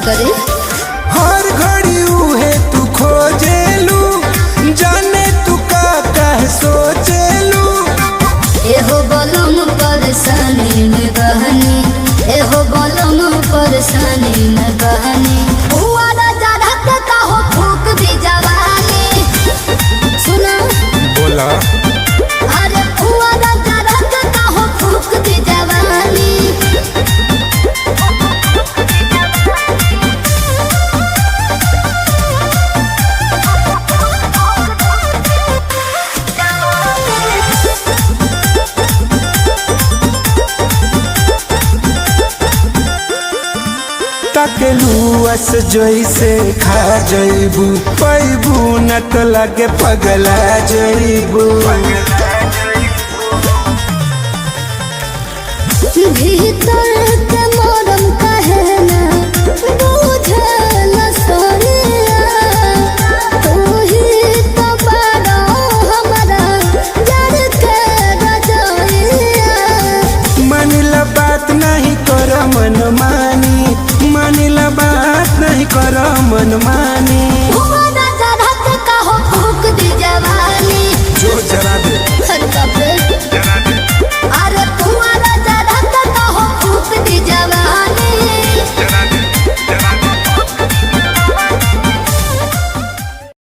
करे हर घड़ी उहे तू खोजेलू, जाने तू का कह सोचेलू। एहो बलम परेशानी में बहनी, एहो बलम परेशानी में बहनी। हुआ राजा रखता हो फूक दी जवानी। सुना बोला अरे हुआ राजा रखता हो फूक दी जवानी। तकलुअस जैसे खा जइबू, पैबू न तो लगे पगला जइबू। भीतर के मोर